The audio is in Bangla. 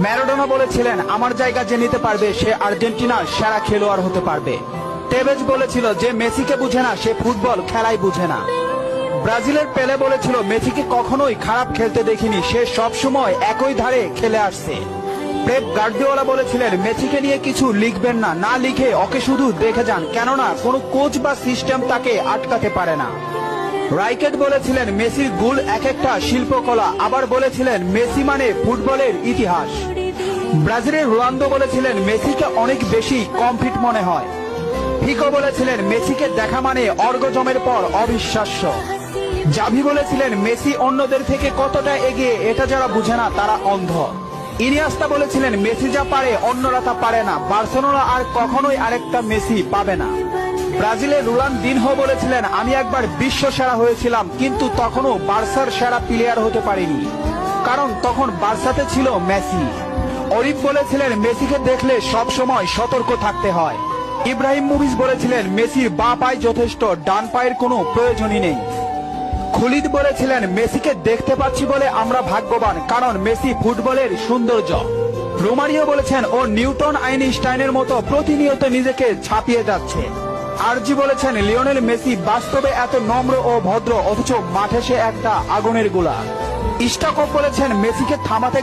ম্যারাডোনা বলেছিলেন আমার জায়গা যে নিতে পারবে সে আর্জেন্টিনার সেরা খেলোয়াড় হতে পারবে। টেভেজ বলেছিল যে মেসিকে বুঝে না সে ফুটবল খেলাই বুঝে না। ব্রাজিলের পেলে বলেছিল মেসিকে কখনোই খারাপ খেলতে দেখিনি, সে সবসময় একই ধারে খেলে আসছে। পেপ গার্দিওলা বলেছিলেন মেসিকে নিয়ে কিছু লিখবেন না, না লিখে ওকে শুধু দেখে যান, কেননা কোনো কোচ বা সিস্টেম তাকে আটকাতে পারে না। রাইকেট বলেছিলেন মেসির গোল এক একটা শিল্পকলা, আবার বলেছিলেন মেসি মানে ফুটবলের ইতিহাস। ব্রাজিলের রোনালদো বলেছিলেন মেসিকে অনেক বেশি কমফিট মনে হয়। ফিকো বলেছিলেন মেসিকে দেখা মানে অর্গজমের পর অবিশ্বাস্য। জাভি বলেছিলেন মেসি অন্যদের থেকে কতটা এগিয়ে এটা যারা বুঝে না তারা অন্ধ। ইনিয়েস্তা বলেছিলেন মেসি যা পারে অন্যরা তা পারে না, বার্সেলোনা আর কখনোই আরেকটা মেসি পাবে না। ব্রাজিলের রোনালদিনহো বলেছিলেন আমি একবার বিশ্ব সেরা হয়েছিলাম, কিন্তু তখনও বার্সার সেরা প্লেয়ার হতে পারিনি, কারণ তখন বার্সাতে ছিল মেসি। অরিফ বলেছিলেন মেসিকে দেখলে সব সময় সতর্ক থাকতে হয়। ইব্রাহিম মুভিজ বলেছিলেন মেসির বাঁ পায়ে যথেষ্ট, ডান পায়ের কোনো প্রয়োজনই নেই। খুলিদ বলেছিলেন মেসিকে দেখতে পাচ্ছি বলে আমরা ভাগ্যবান, কারণ মেসি ফুটবলের সৌন্দর্য। রোমারিও বলেছেন ও নিউটন আইনস্টাইনের মতো প্রতিনিয়ত নিজেকে ছাপিয়ে যাচ্ছে। আরজি বলেছেন লিওনেল মেসি বাস্তবে এত নম্র ও ভদ্র, অথচ মাঠে সে একটা আগুনের গোলা। ইস্টাকপ বলেছেন মেসিকে থামাতে